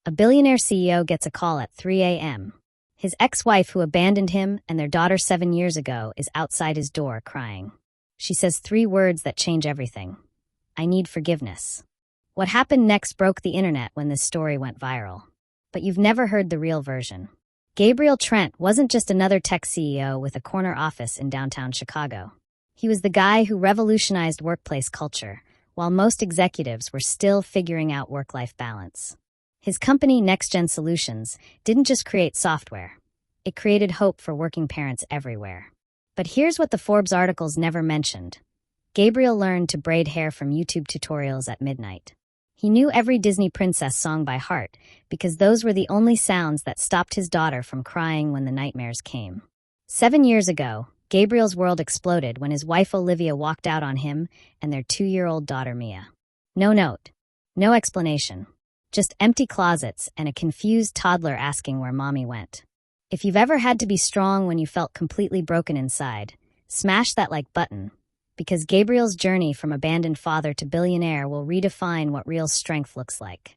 A billionaire CEO gets a call at 3 a.m. His ex-wife, who abandoned him and their daughter 7 years ago, is outside his door crying. She says 3 words that change everything. I need forgiveness. What happened next broke the internet when this story went viral. But you've never heard the real version. Gabriel Trent wasn't just another tech CEO with a corner office in downtown Chicago. He was the guy who revolutionized workplace culture, while most executives were still figuring out work-life balance. His company, NextGen Solutions, didn't just create software. It created hope for working parents everywhere. But here's what the Forbes articles never mentioned. Gabriel learned to braid hair from YouTube tutorials at midnight. He knew every Disney princess song by heart because those were the only sounds that stopped his daughter from crying when the nightmares came. 7 years ago, Gabriel's world exploded when his wife Olivia walked out on him and their 2-year-old daughter Mia. No note, no explanation, just empty closets and a confused toddler asking where mommy went. If you've ever had to be strong when you felt completely broken inside, smash that like button, because Gabriel's journey from abandoned father to billionaire will redefine what real strength looks like.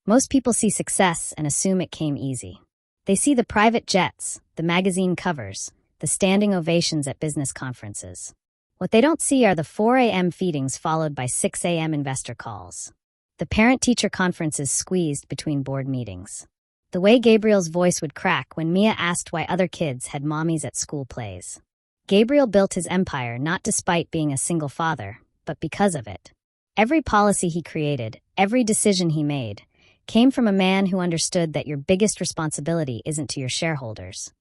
Most people see success and assume it came easy. They see the private jets, the magazine covers, the standing ovations at business conferences. What they don't see are the 4 a.m. feedings followed by 6 a.m. investor calls. The parent-teacher conferences squeezed between board meetings. The way Gabriel's voice would crack when Mia asked why other kids had mommies at school plays. Gabriel built his empire not despite being a single father, but because of it. Every policy he created, every decision he made, came from a man who understood that your biggest responsibility isn't to your shareholders.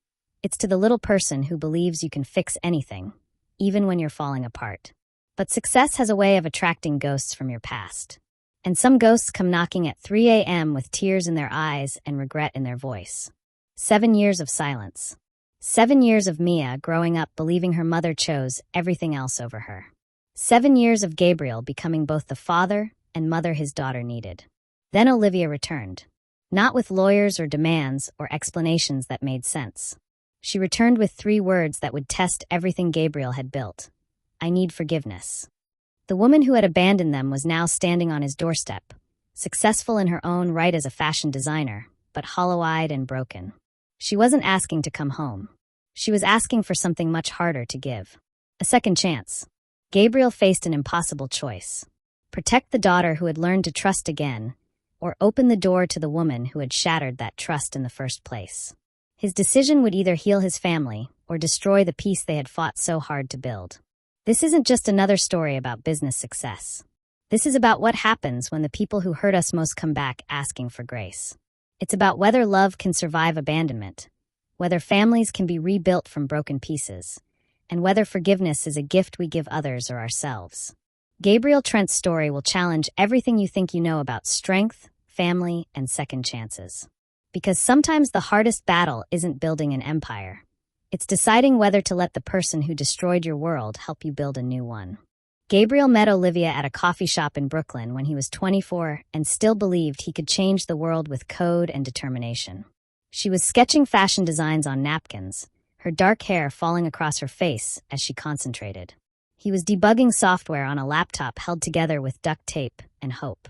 It's to the little person who believes you can fix anything, even when you're falling apart. But success has a way of attracting ghosts from your past. And some ghosts come knocking at 3 a.m. with tears in their eyes and regret in their voice. 7 years of silence. 7 years of Mia growing up believing her mother chose everything else over her. 7 years of Gabriel becoming both the father and mother his daughter needed. Then Olivia returned. Not with lawyers or demands or explanations that made sense. She returned with 3 words that would test everything Gabriel had built. I need forgiveness. The woman who had abandoned them was now standing on his doorstep, successful in her own right as a fashion designer, but hollow-eyed and broken. She wasn't asking to come home. She was asking for something much harder to give. A second chance. Gabriel faced an impossible choice. Protect the daughter who had learned to trust again, or open the door to the woman who had shattered that trust in the first place. His decision would either heal his family or destroy the peace they had fought so hard to build. This isn't just another story about business success. This is about what happens when the people who hurt us most come back asking for grace. It's about whether love can survive abandonment, whether families can be rebuilt from broken pieces, and whether forgiveness is a gift we give others or ourselves. Gabriel Trent's story will challenge everything you think you know about strength, family, and second chances. Because sometimes the hardest battle isn't building an empire. It's deciding whether to let the person who destroyed your world help you build a new one. Gabriel met Olivia at a coffee shop in Brooklyn when he was 24 and still believed he could change the world with code and determination. She was sketching fashion designs on napkins, her dark hair falling across her face as she concentrated. He was debugging software on a laptop held together with duct tape and hope.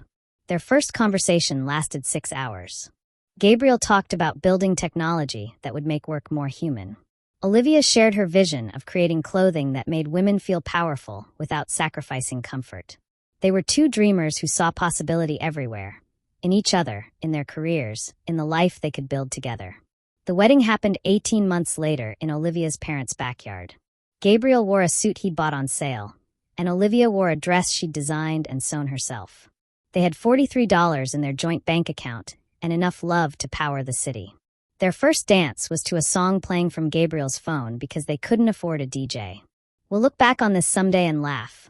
Their first conversation lasted 6 hours. Gabriel talked about building technology that would make work more human. Olivia shared her vision of creating clothing that made women feel powerful without sacrificing comfort. They were 2 dreamers who saw possibility everywhere, in each other, in their careers, in the life they could build together. The wedding happened 18 months later in Olivia's parents' backyard. Gabriel wore a suit he'd bought on sale, and Olivia wore a dress she'd designed and sewn herself. They had $43 in their joint bank account and enough love to power the city. Their first dance was to a song playing from Gabriel's phone because they couldn't afford a DJ. We'll look back on this someday and laugh,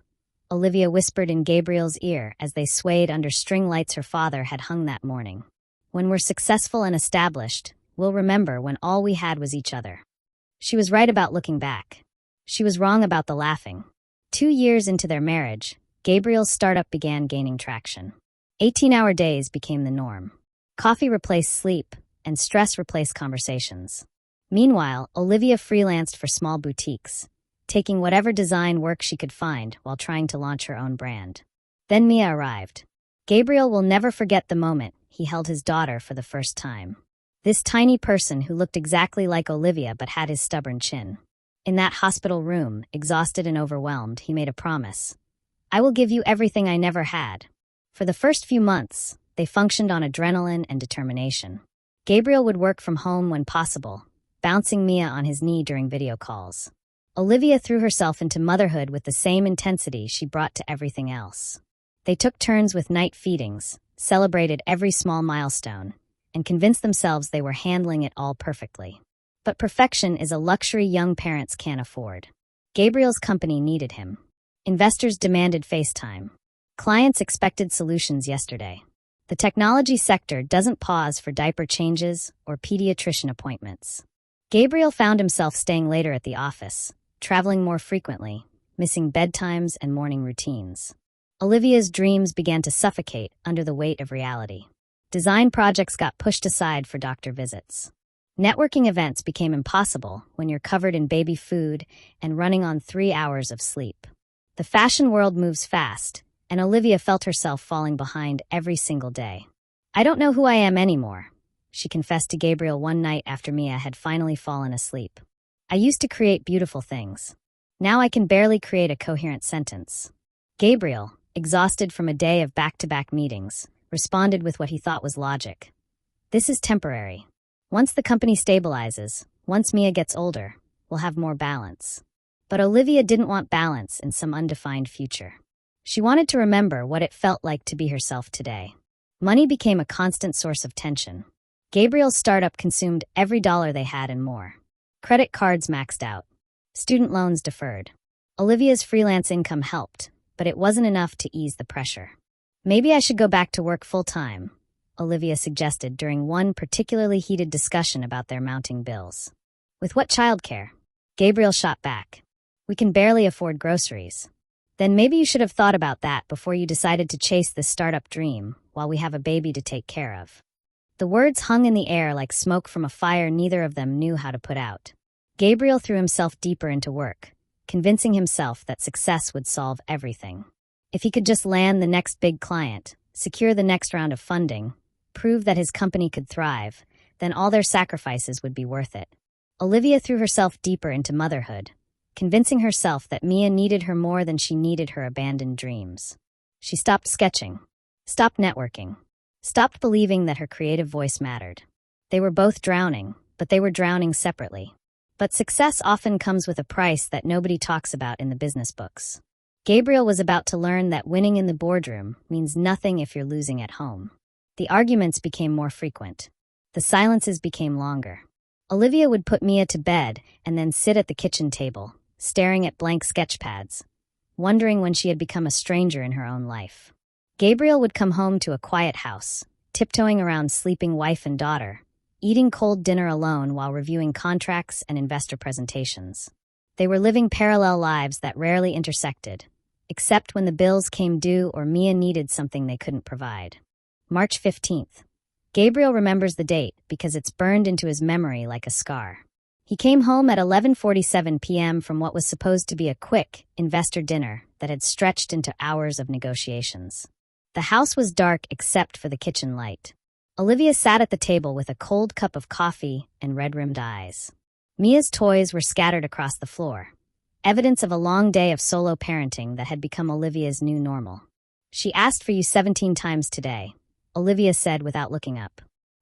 Olivia whispered in Gabriel's ear as they swayed under string lights her father had hung that morning. When we're successful and established, we'll remember when all we had was each other. She was right about looking back. She was wrong about the laughing. 2 years into their marriage, Gabriel's startup began gaining traction. 18-hour days became the norm. Coffee replaced sleep, and stress replaced conversations. Meanwhile, Olivia freelanced for small boutiques, taking whatever design work she could find while trying to launch her own brand. Then Mia arrived. Gabriel will never forget the moment he held his daughter for the first time. This tiny person who looked exactly like Olivia but had his stubborn chin. In that hospital room, exhausted and overwhelmed, he made a promise. I will give you everything I never had. For the first few months, they functioned on adrenaline and determination. Gabriel would work from home when possible, bouncing Mia on his knee during video calls. Olivia threw herself into motherhood with the same intensity she brought to everything else. They took turns with night feedings, celebrated every small milestone, and convinced themselves they were handling it all perfectly. But perfection is a luxury young parents can't afford. Gabriel's company needed him. Investors demanded FaceTime. Clients expected solutions yesterday. The technology sector doesn't pause for diaper changes or pediatrician appointments. Gabriel found himself staying later at the office, traveling more frequently, missing bedtimes and morning routines. Olivia's dreams began to suffocate under the weight of reality. Design projects got pushed aside for doctor visits. Networking events became impossible when you're covered in baby food and running on 3 hours of sleep. The fashion world moves fast, and Olivia felt herself falling behind every single day. I don't know who I am anymore, she confessed to Gabriel one night after Mia had finally fallen asleep. I used to create beautiful things. Now I can barely create a coherent sentence. Gabriel, exhausted from a day of back-to-back meetings, responded with what he thought was logic. This is temporary. Once the company stabilizes, once Mia gets older, we'll have more balance. But Olivia didn't want balance in some undefined future. She wanted to remember what it felt like to be herself today. Money became a constant source of tension. Gabriel's startup consumed every dollar they had and more. Credit cards maxed out. Student loans deferred. Olivia's freelance income helped, but it wasn't enough to ease the pressure. Maybe I should go back to work full-time, Olivia suggested during one particularly heated discussion about their mounting bills. With what childcare? Gabriel shot back. We can barely afford groceries. Then maybe you should have thought about that before you decided to chase this startup dream while we have a baby to take care of. The words hung in the air like smoke from a fire neither of them knew how to put out. Gabriel threw himself deeper into work, convincing himself that success would solve everything. If he could just land the next big client, secure the next round of funding, prove that his company could thrive, then all their sacrifices would be worth it. Olivia threw herself deeper into motherhood, convincing herself that Mia needed her more than she needed her abandoned dreams. She stopped sketching, stopped networking, stopped believing that her creative voice mattered. They were both drowning, but they were drowning separately. But success often comes with a price that nobody talks about in the business books. Gabriel was about to learn that winning in the boardroom means nothing if you're losing at home. The arguments became more frequent. The silences became longer. Olivia would put Mia to bed and then sit at the kitchen table, staring at blank sketch pads, wondering when she had become a stranger in her own life. Gabriel would come home to a quiet house, tiptoeing around sleeping wife and daughter, eating cold dinner alone while reviewing contracts and investor presentations. They were living parallel lives that rarely intersected, except when the bills came due or Mia needed something they couldn't provide. March 15th. Gabriel remembers the date because it's burned into his memory like a scar. He came home at 11:47 p.m. from what was supposed to be a quick investor dinner that had stretched into hours of negotiations. The house was dark except for the kitchen light. Olivia sat at the table with a cold cup of coffee and red-rimmed eyes. Mia's toys were scattered across the floor, evidence of a long day of solo parenting that had become Olivia's new normal. She asked for you 17 times today, Olivia said without looking up.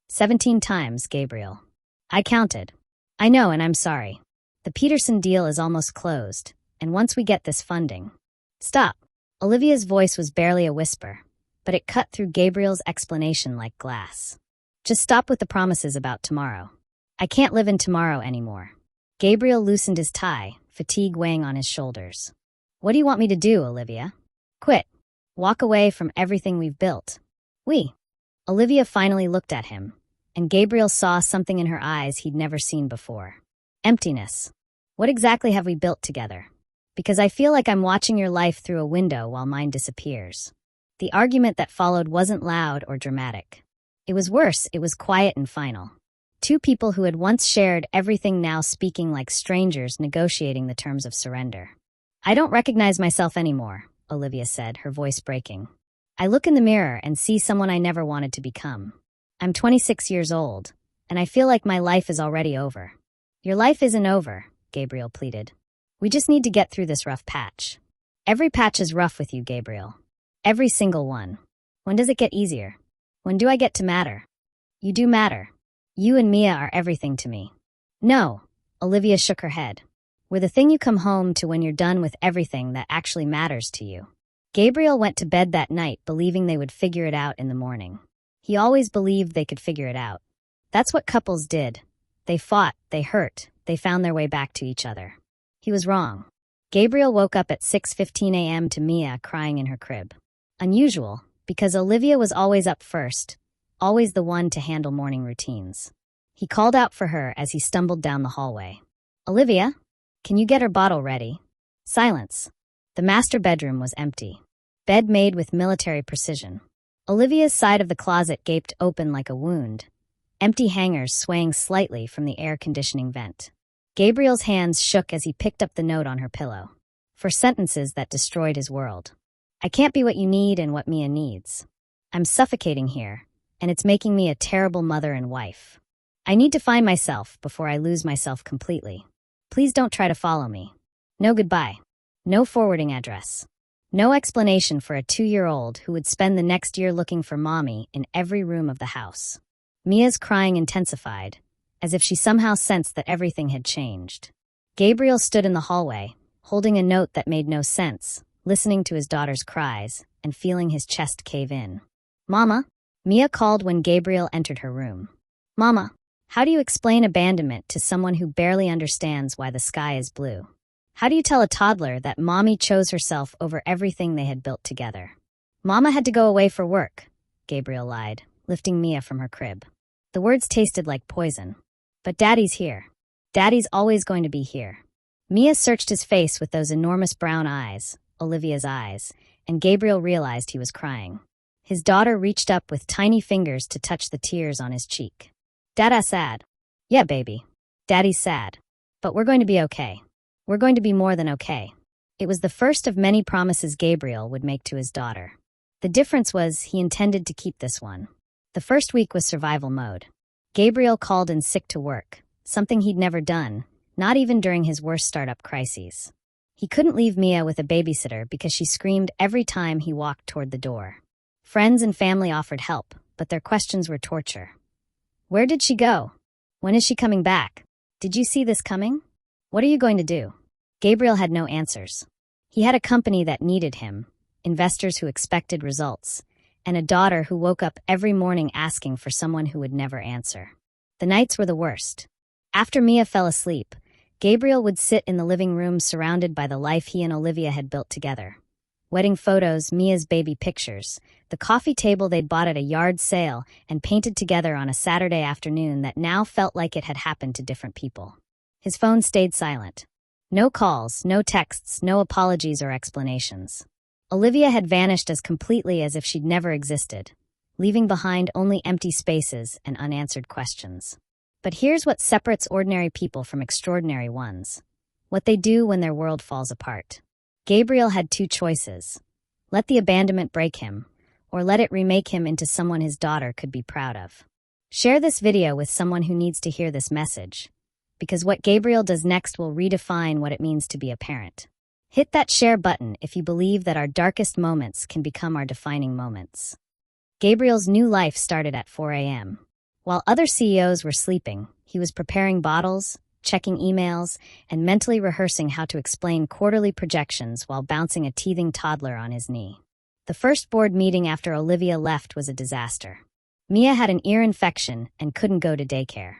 17 times, Gabriel. I counted. I know, and I'm sorry. The Peterson deal is almost closed, and once we get this funding... Stop. Olivia's voice was barely a whisper, but it cut through Gabriel's explanation like glass. Just stop with the promises about tomorrow. I can't live in tomorrow anymore. Gabriel loosened his tie, fatigue weighing on his shoulders. What do you want me to do, Olivia? Quit. Walk away from everything we've built. Olivia finally looked at him, and Gabriel saw something in her eyes he'd never seen before. Emptiness. What exactly have we built together? Because I feel like I'm watching your life through a window while mine disappears. The argument that followed wasn't loud or dramatic. It was worse, it was quiet and final. Two people who had once shared everything now speaking like strangers negotiating the terms of surrender. I don't recognize myself anymore, Olivia said, her voice breaking. I look in the mirror and see someone I never wanted to become. I'm 26 years old, and I feel like my life is already over. Your life isn't over, Gabriel pleaded. We just need to get through this rough patch. Every patch is rough with you, Gabriel. Every single one. When does it get easier? When do I get to matter? You do matter. You and Mia are everything to me. No, Olivia shook her head. We're the thing you come home to when you're done with everything that actually matters to you. Gabriel went to bed that night believing they would figure it out in the morning. He always believed they could figure it out. That's what couples did. They fought, they hurt, they found their way back to each other. He was wrong. Gabriel woke up at 6:15 a.m. to Mia crying in her crib. Unusual, because Olivia was always up first, always the one to handle morning routines. He called out for her as he stumbled down the hallway. Olivia? Can you get her bottle ready? Silence. The master bedroom was empty. Bed made with military precision. Olivia's side of the closet gaped open like a wound, empty hangers swaying slightly from the air conditioning vent. Gabriel's hands shook as he picked up the note on her pillow. 4 sentences that destroyed his world. I can't be what you need and what Mia needs. I'm suffocating here, and it's making me a terrible mother and wife. I need to find myself before I lose myself completely. Please don't try to follow me. No goodbye. No forwarding address. No explanation for a 2-year-old who would spend the next year looking for mommy in every room of the house. Mia's crying intensified, as if she somehow sensed that everything had changed. Gabriel stood in the hallway, holding a note that made no sense, listening to his daughter's cries and feeling his chest cave in. Mama? Mia called when Gabriel entered her room. Mama, how do you explain abandonment to someone who barely understands why the sky is blue? How do you tell a toddler that mommy chose herself over everything they had built together? Mama had to go away for work, Gabriel lied, lifting Mia from her crib. The words tasted like poison. But Daddy's here. Daddy's always going to be here. Mia searched his face with those enormous brown eyes, Olivia's eyes, and Gabriel realized he was crying. His daughter reached up with tiny fingers to touch the tears on his cheek. Dada's sad. Yeah, baby. Daddy's sad. But we're going to be okay. We're going to be more than okay. It was the first of many promises Gabriel would make to his daughter. The difference was he intended to keep this one. The first week was survival mode. Gabriel called in sick to work, something he'd never done, not even during his worst startup crises. He couldn't leave Mia with a babysitter because she screamed every time he walked toward the door. Friends and family offered help, but their questions were torture. Where did she go? When is she coming back? Did you see this coming? What are you going to do? Gabriel had no answers. He had a company that needed him, investors who expected results, and a daughter who woke up every morning asking for someone who would never answer. The nights were the worst. After Mia fell asleep, Gabriel would sit in the living room surrounded by the life he and Olivia had built together. Wedding photos, Mia's baby pictures, the coffee table they'd bought at a yard sale and painted together on a Saturday afternoon that now felt like it had happened to different people. His phone stayed silent. No calls, no texts, no apologies or explanations. Olivia had vanished as completely as if she'd never existed, leaving behind only empty spaces and unanswered questions. But here's what separates ordinary people from extraordinary ones. What they do when their world falls apart. Gabriel had 2 choices. Let the abandonment break him, or let it remake him into someone his daughter could be proud of. Share this video with someone who needs to hear this message, because what Gabriel does next will redefine what it means to be a parent. Hit that share button if you believe that our darkest moments can become our defining moments. Gabriel's new life started at 4 a.m. While other CEOs were sleeping, he was preparing bottles, checking emails, and mentally rehearsing how to explain quarterly projections while bouncing a teething toddler on his knee. The first board meeting after Olivia left was a disaster. Mia had an ear infection and couldn't go to daycare.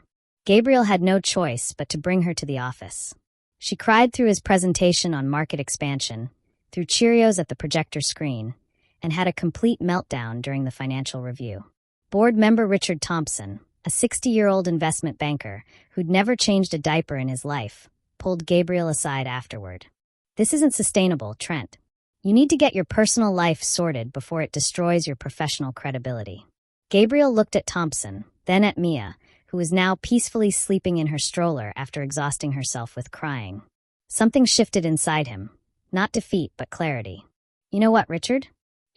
Gabriel had no choice but to bring her to the office. She cried through his presentation on market expansion, threw Cheerios at the projector screen, and had a complete meltdown during the financial review. Board member Richard Thompson, a 60-year-old investment banker who'd never changed a diaper in his life, pulled Gabriel aside afterward. This isn't sustainable, Trent. You need to get your personal life sorted before it destroys your professional credibility. Gabriel looked at Thompson, then at Mia, who was now peacefully sleeping in her stroller after exhausting herself with crying. Something shifted inside him. Not defeat, but clarity. You know what, Richard?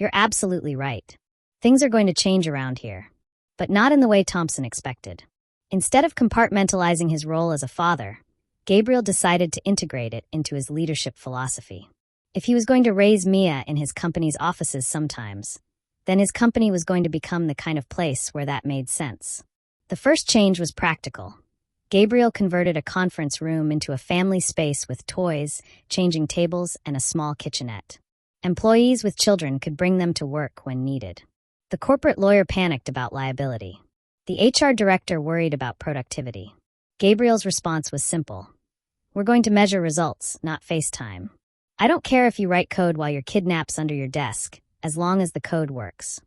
You're absolutely right. Things are going to change around here. But not in the way Thompson expected. Instead of compartmentalizing his role as a father, Gabriel decided to integrate it into his leadership philosophy. If he was going to raise Mia in his company's offices sometimes, then his company was going to become the kind of place where that made sense. The first change was practical. Gabriel converted a conference room into a family space with toys, changing tables, and a small kitchenette. Employees with children could bring them to work when needed. The corporate lawyer panicked about liability. The HR director worried about productivity. Gabriel's response was simple. We're going to measure results, not FaceTime. I don't care if you write code while your kid naps under your desk, as long as the code works.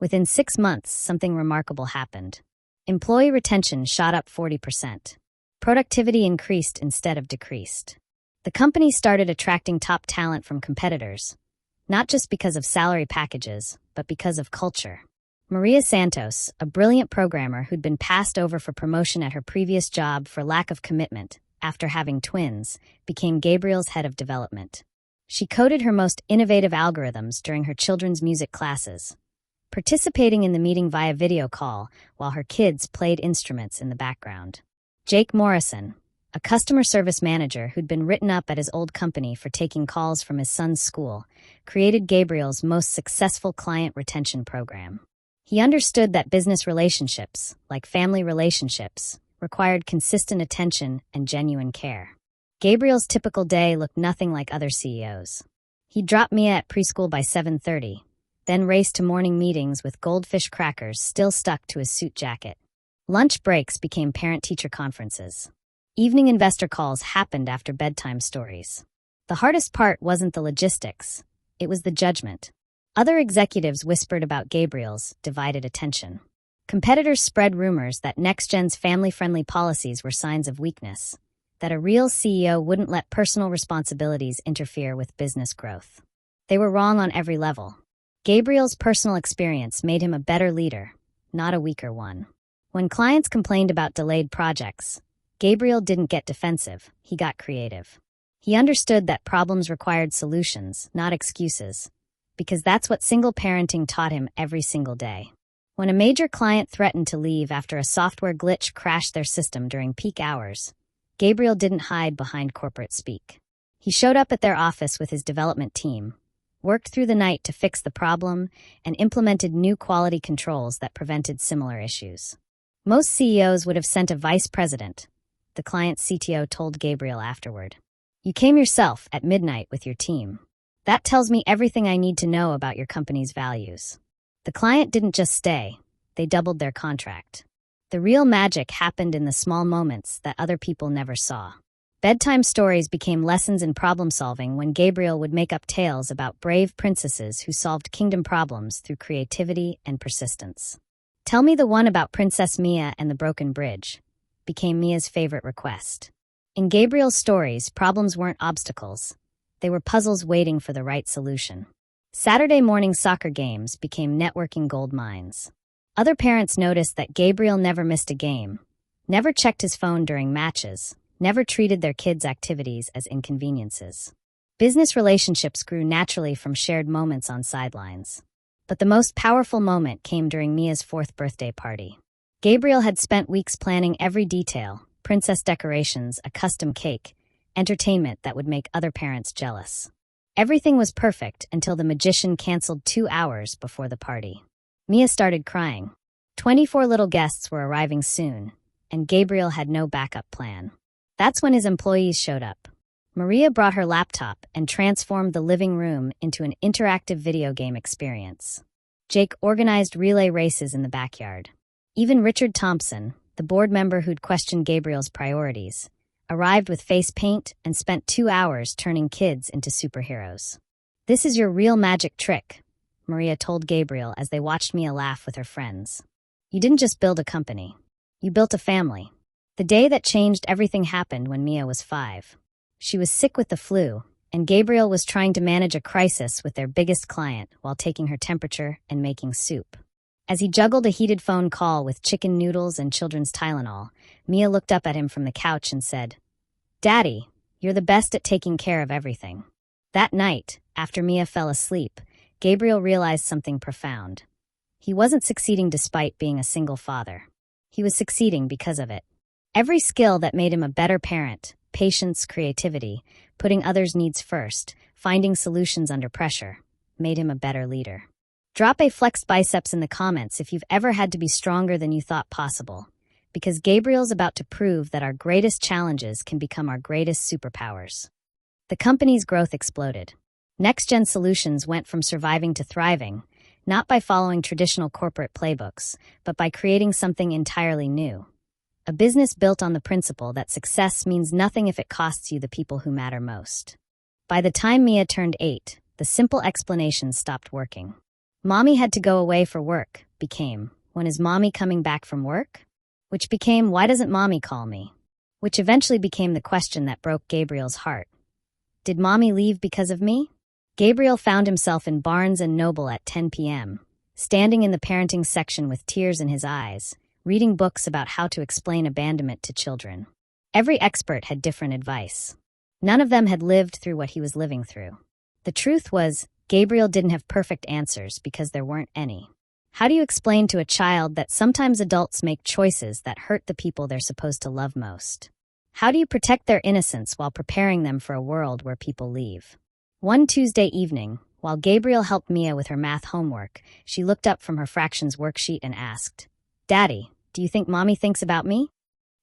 Within 6 months, something remarkable happened. Employee retention shot up 40%. Productivity increased instead of decreased. The company started attracting top talent from competitors, not just because of salary packages, but because of culture. Maria Santos, a brilliant programmer who'd been passed over for promotion at her previous job for lack of commitment after having twins, became Gabriel's head of development. She coded her most innovative algorithms during her children's music classes, participating in the meeting via video call while her kids played instruments in the background. Jake Morrison, a customer service manager who'd been written up at his old company for taking calls from his son's school, created Gabriel's most successful client retention program. He understood that business relationships, like family relationships, required consistent attention and genuine care. Gabriel's typical day looked nothing like other CEOs. He'd drop Mia at preschool by 7:30, then race to morning meetings with goldfish crackers still stuck to his suit jacket. Lunch breaks became parent-teacher conferences. Evening investor calls happened after bedtime stories. The hardest part wasn't the logistics, it was the judgment. Other executives whispered about Gabriel's divided attention. Competitors spread rumors that NextGen's family-friendly policies were signs of weakness, that a real CEO wouldn't let personal responsibilities interfere with business growth. They were wrong on every level. Gabriel's personal experience made him a better leader, not a weaker one. When clients complained about delayed projects, Gabriel didn't get defensive, he got creative. He understood that problems required solutions, not excuses, because that's what single parenting taught him every single day. When a major client threatened to leave after a software glitch crashed their system during peak hours, Gabriel didn't hide behind corporate speak. He showed up at their office with his development team, worked through the night to fix the problem, and implemented new quality controls that prevented similar issues. Most CEOs would have sent a vice president, the client's CTO told Gabriel afterward. You came yourself at midnight with your team. That tells me everything I need to know about your company's values. The client didn't just stay, they doubled their contract. The real magic happened in the small moments that other people never saw. Bedtime stories became lessons in problem-solving when Gabriel would make up tales about brave princesses who solved kingdom problems through creativity and persistence. Tell me the one about Princess Mia and the broken bridge, became Mia's favorite request. In Gabriel's stories, problems weren't obstacles. They were puzzles waiting for the right solution. Saturday morning soccer games became networking gold mines. Other parents noticed that Gabriel never missed a game, never checked his phone during matches, never treated their kids' activities as inconveniences. Business relationships grew naturally from shared moments on sidelines. But the most powerful moment came during Mia's 4th birthday party. Gabriel had spent weeks planning every detail, princess decorations, a custom cake, entertainment that would make other parents jealous. Everything was perfect until the magician canceled 2 hours before the party. Mia started crying. 24 little guests were arriving soon, and Gabriel had no backup plan. That's when his employees showed up. Maria brought her laptop and transformed the living room into an interactive video game experience. Jake organized relay races in the backyard. Even Richard Thompson, the board member who'd questioned Gabriel's priorities, arrived with face paint and spent 2 hours turning kids into superheroes. This is your real magic trick, Maria told Gabriel as they watched Mia laugh with her friends. You didn't just build a company. You built a family. The day that changed everything happened when Mia was 5. She was sick with the flu, and Gabriel was trying to manage a crisis with their biggest client while taking her temperature and making soup. As he juggled a heated phone call with chicken noodles and children's Tylenol, Mia looked up at him from the couch and said, "Daddy, you're the best at taking care of everything." That night, after Mia fell asleep, Gabriel realized something profound. He wasn't succeeding despite being a single father. He was succeeding because of it. Every skill that made him a better parent, patience, creativity, putting others' needs first, finding solutions under pressure, made him a better leader. Drop a flexed biceps in the comments if you've ever had to be stronger than you thought possible, because Gabriel's about to prove that our greatest challenges can become our greatest superpowers. The company's growth exploded. Next-gen solutions went from surviving to thriving, not by following traditional corporate playbooks, but by creating something entirely new. A business built on the principle that success means nothing if it costs you the people who matter most. By the time Mia turned 8, the simple explanations stopped working. Mommy had to go away for work became, when is Mommy coming back from work? Which became, why doesn't Mommy call me? Which eventually became the question that broke Gabriel's heart. Did Mommy leave because of me? Gabriel found himself in Barnes & Noble at 10 p.m., standing in the parenting section with tears in his eyes, reading books about how to explain abandonment to children. Every expert had different advice. None of them had lived through what he was living through. The truth was, Gabriel didn't have perfect answers because there weren't any. How do you explain to a child that sometimes adults make choices that hurt the people they're supposed to love most? How do you protect their innocence while preparing them for a world where people leave? One Tuesday evening, while Gabriel helped Mia with her math homework, she looked up from her fractions worksheet and asked, "Daddy, do you think Mommy thinks about me?"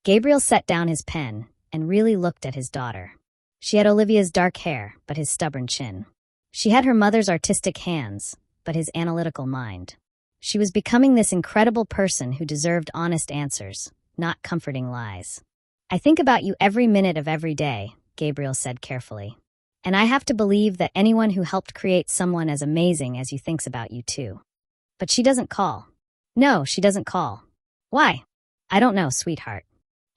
Gabriel set down his pen and really looked at his daughter. She had Olivia's dark hair, but his stubborn chin. She had her mother's artistic hands, but his analytical mind. She was becoming this incredible person who deserved honest answers, not comforting lies. "I think about you every minute of every day," Gabriel said carefully. "And I have to believe that anyone who helped create someone as amazing as you thinks about you too. But she doesn't call." "No, she doesn't call." "Why?" "I don't know, sweetheart.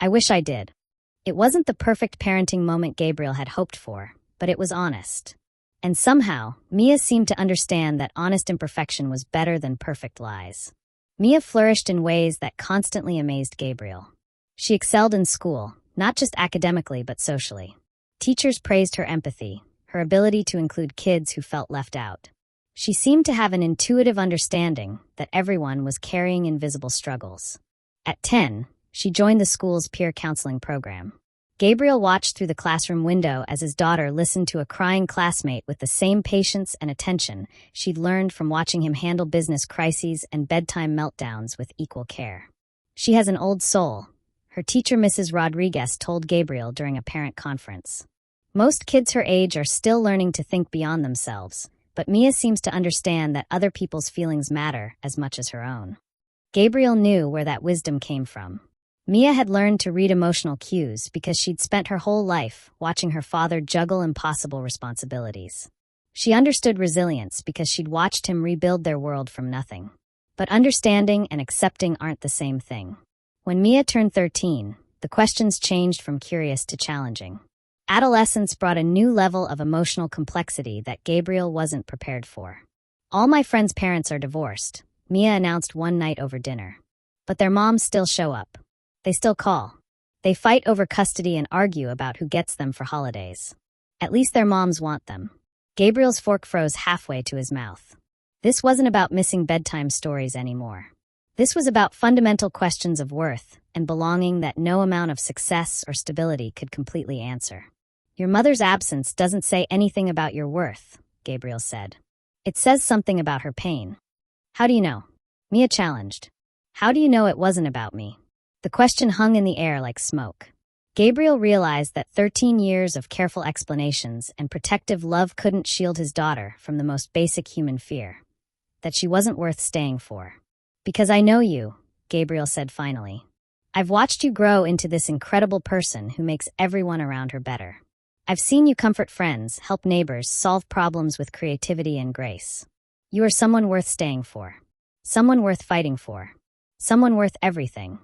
I wish I did." It wasn't the perfect parenting moment Gabriel had hoped for, but it was honest. And somehow, Mia seemed to understand that honest imperfection was better than perfect lies. Mia flourished in ways that constantly amazed Gabriel. She excelled in school, not just academically but socially. Teachers praised her empathy, her ability to include kids who felt left out. She seemed to have an intuitive understanding that everyone was carrying invisible struggles. At 10, she joined the school's peer counseling program. Gabriel watched through the classroom window as his daughter listened to a crying classmate with the same patience and attention she'd learned from watching him handle business crises and bedtime meltdowns with equal care. "She has an old soul," her teacher Mrs. Rodriguez told Gabriel during a parent conference. "Most kids her age are still learning to think beyond themselves, but Mia seems to understand that other people's feelings matter as much as her own." Gabriel knew where that wisdom came from. Mia had learned to read emotional cues because she'd spent her whole life watching her father juggle impossible responsibilities. She understood resilience because she'd watched him rebuild their world from nothing. But understanding and accepting aren't the same thing. When Mia turned 13, the questions changed from curious to challenging. Adolescence brought a new level of emotional complexity that Gabriel wasn't prepared for. "All my friends' parents are divorced," Mia announced one night over dinner. "But their moms still show up. They still call. They fight over custody and argue about who gets them for holidays. At least their moms want them." Gabriel's fork froze halfway to his mouth. This wasn't about missing bedtime stories anymore. This was about fundamental questions of worth and belonging that no amount of success or stability could completely answer. "Your mother's absence doesn't say anything about your worth," Gabriel said. "It says something about her pain." "How do you know?" Mia challenged. "How do you know it wasn't about me?" The question hung in the air like smoke. Gabriel realized that 13 years of careful explanations and protective love couldn't shield his daughter from the most basic human fear, that she wasn't worth staying for. "Because I know you," Gabriel said finally. "I've watched you grow into this incredible person who makes everyone around her better. I've seen you comfort friends, help neighbors, solve problems with creativity and grace. You are someone worth staying for. Someone worth fighting for. Someone worth everything."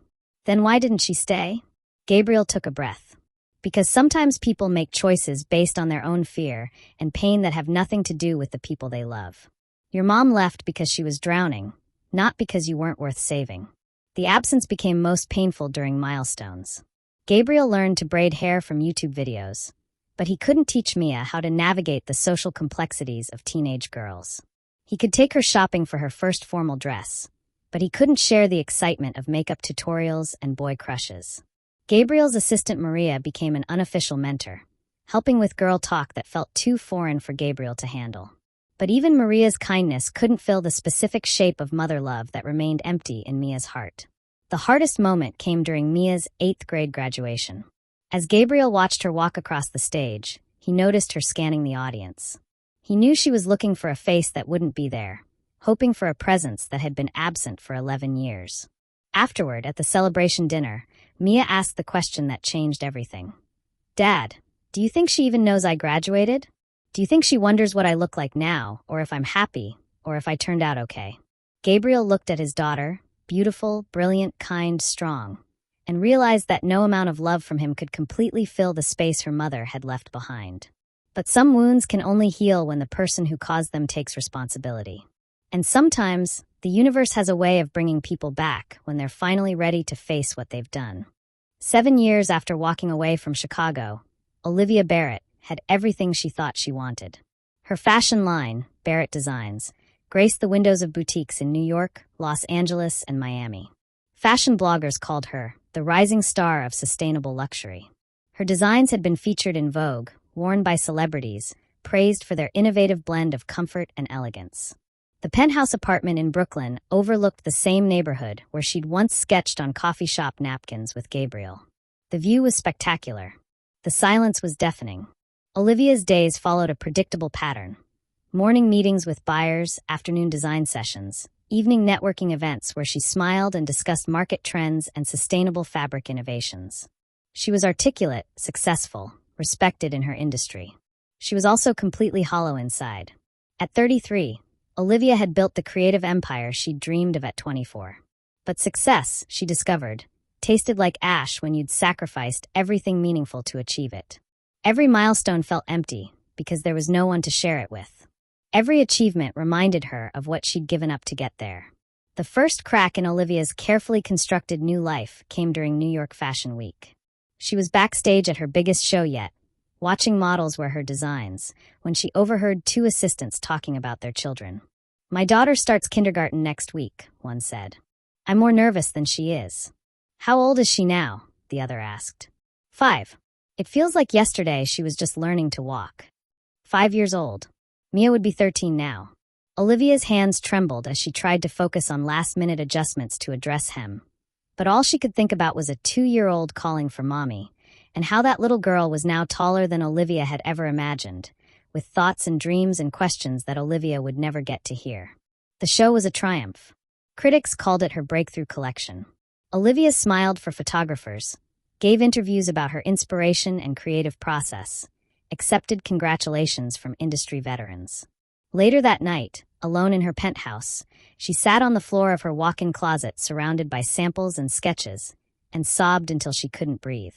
Then why didn't she stay? Gabriel took a breath. Because sometimes people make choices based on their own fear and pain that have nothing to do with the people they love. Your mom left because she was drowning, not because you weren't worth saving. The absence became most painful during milestones. Gabriel learned to braid hair from YouTube videos, but he couldn't teach Mia how to navigate the social complexities of teenage girls. He could take her shopping for her first formal dress, but he couldn't share the excitement of makeup tutorials and boy crushes. Gabriel's assistant Maria became an unofficial mentor, helping with girl talk that felt too foreign for Gabriel to handle. But even Maria's kindness couldn't fill the specific shape of mother love that remained empty in Mia's heart. The hardest moment came during Mia's 8th grade graduation. As Gabriel watched her walk across the stage, he noticed her scanning the audience. He knew she was looking for a face that wouldn't be there, hoping for a presence that had been absent for 11 years. Afterward, at the celebration dinner, Mia asked the question that changed everything. "Dad, do you think she even knows I graduated? Do you think she wonders what I look like now, or if I'm happy, or if I turned out okay?" Gabriel looked at his daughter, beautiful, brilliant, kind, strong, and realized that no amount of love from him could completely fill the space her mother had left behind. But some wounds can only heal when the person who caused them takes responsibility. And sometimes, the universe has a way of bringing people back when they're finally ready to face what they've done. 7 years after walking away from Chicago, Olivia Barrett had everything she thought she wanted. Her fashion line, Barrett Designs, graced the windows of boutiques in New York, Los Angeles, and Miami. Fashion bloggers called her the rising star of sustainable luxury. Her designs had been featured in Vogue, worn by celebrities, praised for their innovative blend of comfort and elegance. The penthouse apartment in Brooklyn overlooked the same neighborhood where she'd once sketched on coffee shop napkins with Gabriel. The view was spectacular. The silence was deafening. Olivia's days followed a predictable pattern. Morning meetings with buyers, afternoon design sessions, evening networking events where she smiled and discussed market trends and sustainable fabric innovations. She was articulate, successful, respected in her industry. She was also completely hollow inside. At 33, Olivia had built the creative empire she'd dreamed of at 24. But success, she discovered, tasted like ash when you'd sacrificed everything meaningful to achieve it. Every milestone felt empty because there was no one to share it with. Every achievement reminded her of what she'd given up to get there. The first crack in Olivia's carefully constructed new life came during New York Fashion Week. She was backstage at her biggest show yet, watching models wear her designs, when she overheard 2 assistants talking about their children. "My daughter starts kindergarten next week," one said. "I'm more nervous than she is." "How old is she now?" the other asked. 5. "It feels like yesterday she was just learning to walk." 5 years old. Mia would be 13 now. Olivia's hands trembled as she tried to focus on last-minute adjustments to address him. But all she could think about was a 2-year-old calling for mommy, and how that little girl was now taller than Olivia had ever imagined, with thoughts and dreams and questions that Olivia would never get to hear. The show was a triumph. Critics called it her breakthrough collection. Olivia smiled for photographers, gave interviews about her inspiration and creative process, accepted congratulations from industry veterans. Later that night, alone in her penthouse, she sat on the floor of her walk-in closet surrounded by samples and sketches, and sobbed until she couldn't breathe.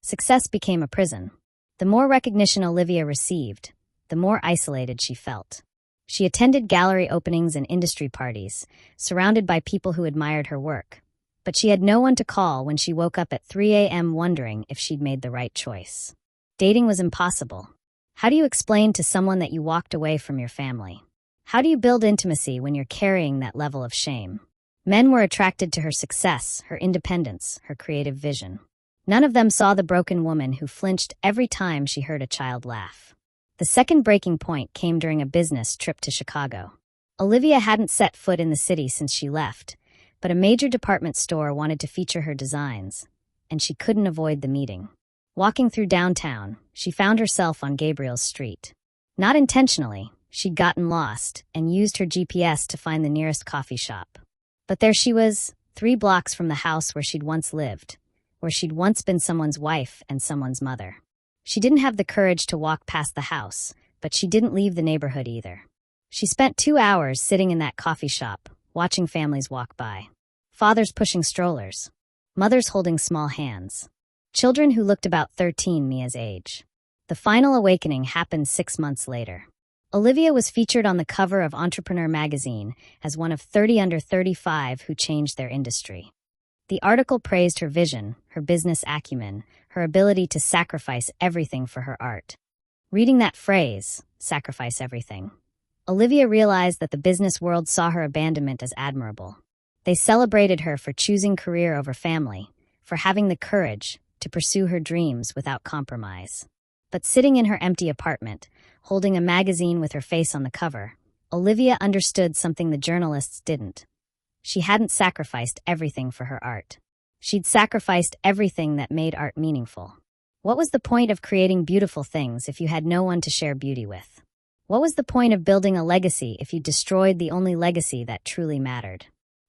Success became a prison. The more recognition Olivia received, the more isolated she felt. She attended gallery openings and industry parties, surrounded by people who admired her work. But she had no one to call when she woke up at 3 a.m. wondering if she'd made the right choice. Dating was impossible. How do you explain to someone that you walked away from your family? How do you build intimacy when you're carrying that level of shame? Men were attracted to her success, her independence, her creative vision. None of them saw the broken woman who flinched every time she heard a child laugh. The second breaking point came during a business trip to Chicago. Olivia hadn't set foot in the city since she left, but a major department store wanted to feature her designs, and she couldn't avoid the meeting. Walking through downtown, she found herself on Gabriel's street. Not intentionally, she'd gotten lost and used her GPS to find the nearest coffee shop. But there she was, 3 blocks from the house where she'd once lived, where she'd once been someone's wife and someone's mother. She didn't have the courage to walk past the house, but she didn't leave the neighborhood either. She spent 2 hours sitting in that coffee shop, watching families walk by. Fathers pushing strollers. Mothers holding small hands. Children who looked about 13 Mia's age. The final awakening happened 6 months later. Olivia was featured on the cover of Entrepreneur magazine as one of 30 under 35 who changed their industry. The article praised her vision, her business acumen, her ability to sacrifice everything for her art. Reading that phrase, sacrifice everything, Olivia realized that the business world saw her abandonment as admirable. They celebrated her for choosing career over family, for having the courage to pursue her dreams without compromise. But sitting in her empty apartment, holding a magazine with her face on the cover, Olivia understood something the journalists didn't. She hadn't sacrificed everything for her art. She'd sacrificed everything that made art meaningful. What was the point of creating beautiful things if you had no one to share beauty with? What was the point of building a legacy if you destroyed the only legacy that truly mattered?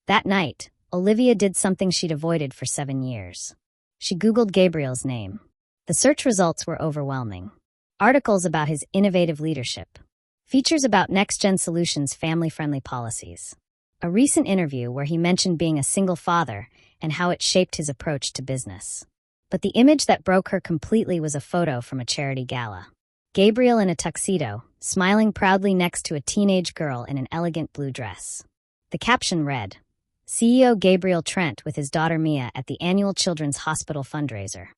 That night, Olivia did something she'd avoided for 7 years. She Googled Gabriel's name. The search results were overwhelming. Articles about his innovative leadership. Features about next-gen solutions' family-friendly policies. A recent interview where he mentioned being a single father and how it shaped his approach to business. But the image that broke her completely was a photo from a charity gala. Gabriel in a tuxedo, smiling proudly next to a teenage girl in an elegant blue dress. The caption read, CEO Gabriel Trent with his daughter Mia at the annual Children's Hospital fundraiser.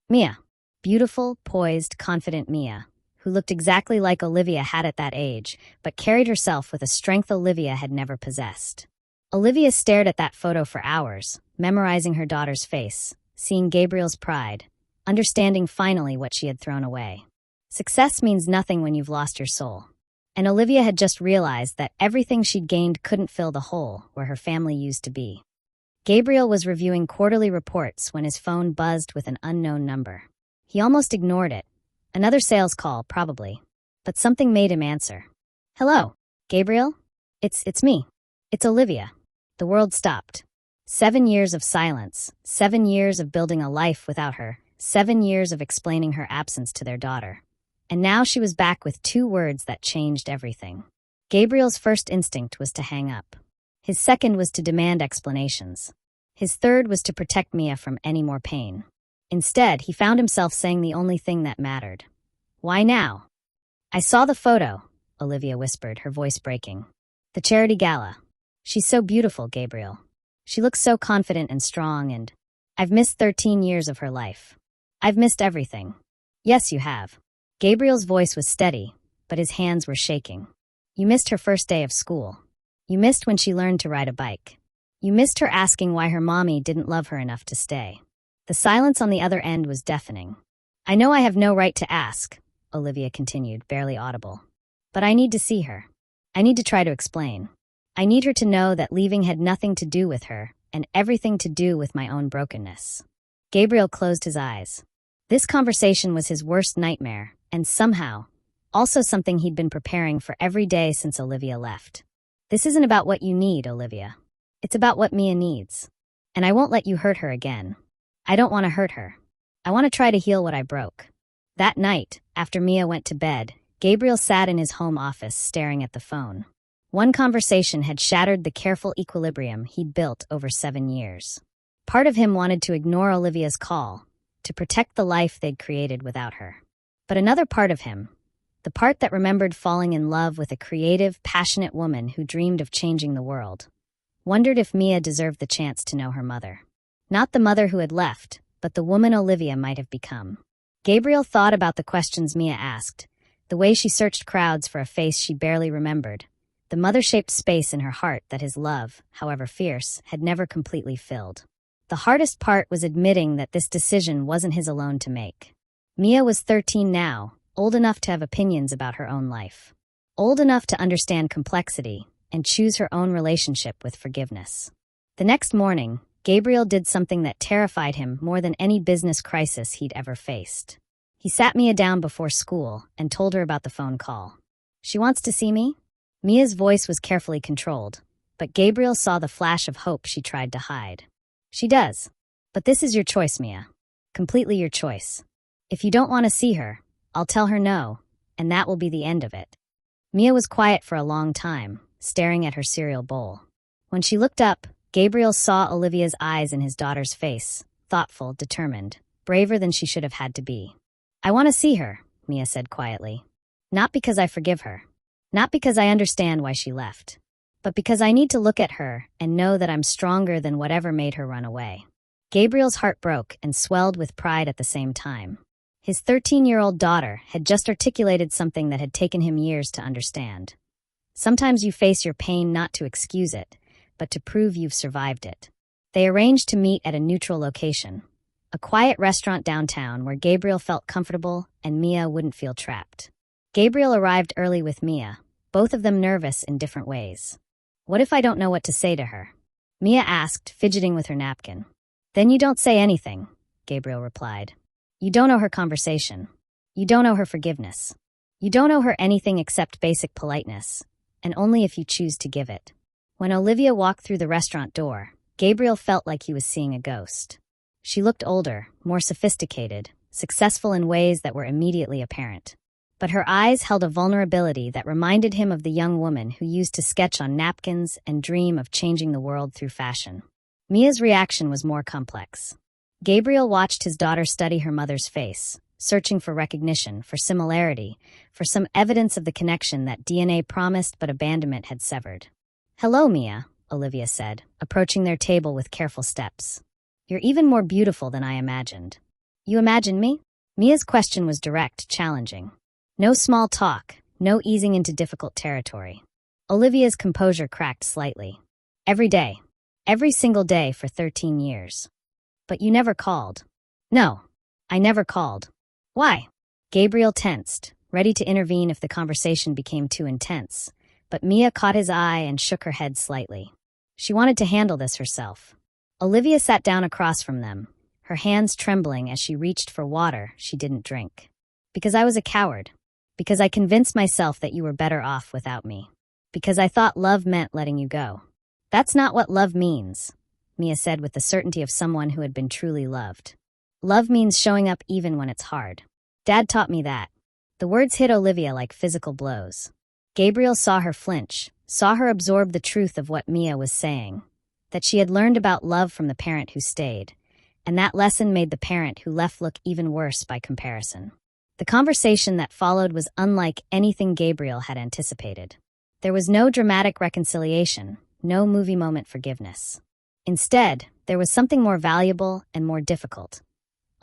Mia. Beautiful, poised, confident Mia, who looked exactly like Olivia had at that age, but carried herself with a strength Olivia had never possessed. Olivia stared at that photo for hours, memorizing her daughter's face, seeing Gabriel's pride, understanding finally what she had thrown away. Success means nothing when you've lost your soul. And Olivia had just realized that everything she'd gained couldn't fill the hole where her family used to be. Gabriel was reviewing quarterly reports when his phone buzzed with an unknown number. He almost ignored it. Another sales call, probably. But something made him answer. Hello, Gabriel? It's me. It's Olivia. The world stopped. 7 years of silence, 7 years of building a life without her, 7 years of explaining her absence to their daughter. And now she was back with 2 words that changed everything. Gabriel's first instinct was to hang up. His second was to demand explanations. His third was to protect Mia from any more pain. Instead, he found himself saying the only thing that mattered. Why now? I saw the photo, Olivia whispered, her voice breaking. The charity gala. She's so beautiful, Gabriel. She looks so confident and strong, and I've missed 13 years of her life. I've missed everything. Yes, you have. Gabriel's voice was steady, but his hands were shaking. You missed her first day of school. You missed when she learned to ride a bike. You missed her asking why her mommy didn't love her enough to stay. The silence on the other end was deafening. I know I have no right to ask, Olivia continued, barely audible. But I need to see her. I need to try to explain. I need her to know that leaving had nothing to do with her, and everything to do with my own brokenness. Gabriel closed his eyes. This conversation was his worst nightmare, and somehow, also something he'd been preparing for every day since Olivia left. This isn't about what you need, Olivia. It's about what Mia needs. And I won't let you hurt her again. I don't want to hurt her. I want to try to heal what I broke. That night, after Mia went to bed, Gabriel sat in his home office staring at the phone. One conversation had shattered the careful equilibrium he'd built over 7 years. Part of him wanted to ignore Olivia's call, to protect the life they'd created without her. But another part of him, the part that remembered falling in love with a creative, passionate woman who dreamed of changing the world, wondered if Mia deserved the chance to know her mother. Not the mother who had left, but the woman Olivia might have become. Gabriel thought about the questions Mia asked, the way she searched crowds for a face she barely remembered, the mother-shaped space in her heart that his love, however fierce, had never completely filled. The hardest part was admitting that this decision wasn't his alone to make. Mia was 13 now, old enough to have opinions about her own life. Old enough to understand complexity and choose her own relationship with forgiveness. The next morning, Gabriel did something that terrified him more than any business crisis he'd ever faced. He sat Mia down before school and told her about the phone call. She wants to see me? Mia's voice was carefully controlled, but Gabriel saw the flash of hope she tried to hide. She does. But this is your choice, Mia. Completely your choice. If you don't want to see her, I'll tell her no, and that will be the end of it. Mia was quiet for a long time, staring at her cereal bowl. When she looked up, Gabriel saw Olivia's eyes in his daughter's face, thoughtful, determined, braver than she should have had to be. I want to see her, Mia said quietly. Not because I forgive her. Not because I understand why she left. But because I need to look at her and know that I'm stronger than whatever made her run away. Gabriel's heart broke and swelled with pride at the same time. His 13-year-old daughter had just articulated something that had taken him years to understand. Sometimes you face your pain not to excuse it, but to prove you've survived it. They arranged to meet at a neutral location, a quiet restaurant downtown where Gabriel felt comfortable and Mia wouldn't feel trapped. Gabriel arrived early with Mia, both of them nervous in different ways. "What if I don't know what to say to her?" Mia asked, fidgeting with her napkin. "Then you don't say anything," Gabriel replied. "You don't owe her conversation. You don't owe her forgiveness. You don't owe her anything except basic politeness, and only if you choose to give it." When Olivia walked through the restaurant door, Gabriel felt like he was seeing a ghost. She looked older, more sophisticated, successful in ways that were immediately apparent. But her eyes held a vulnerability that reminded him of the young woman who used to sketch on napkins and dream of changing the world through fashion. Mia's reaction was more complex. Gabriel watched his daughter study her mother's face, searching for recognition, for similarity, for some evidence of the connection that DNA promised but abandonment had severed. "Hello, Mia," Olivia said, approaching their table with careful steps. "You're even more beautiful than I imagined." "You imagine me?" Mia's question was direct, challenging. No small talk, no easing into difficult territory. Olivia's composure cracked slightly. "Every day. Every single day for 13 years. But you never called." "No, I never called." "Why?" Gabriel tensed, ready to intervene if the conversation became too intense, but Mia caught his eye and shook her head slightly. She wanted to handle this herself. Olivia sat down across from them, her hands trembling as she reached for water she didn't drink. "Because I was a coward. Because I convinced myself that you were better off without me. Because I thought love meant letting you go." "That's not what love means," Mia said with the certainty of someone who had been truly loved. "Love means showing up even when it's hard. Dad taught me that." The words hit Olivia like physical blows. Gabriel saw her flinch, saw her absorb the truth of what Mia was saying, that she had learned about love from the parent who stayed, and that lesson made the parent who left look even worse by comparison. The conversation that followed was unlike anything Gabriel had anticipated. There was no dramatic reconciliation, no movie moment forgiveness. Instead, there was something more valuable and more difficult.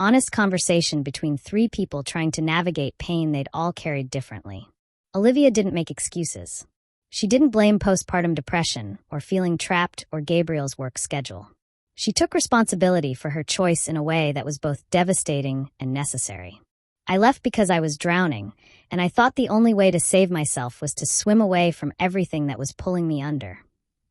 Honest conversation between three people trying to navigate pain they'd all carried differently. Olivia didn't make excuses. She didn't blame postpartum depression or feeling trapped or Gabriel's work schedule. She took responsibility for her choice in a way that was both devastating and necessary. "I left because I was drowning, and I thought the only way to save myself was to swim away from everything that was pulling me under,"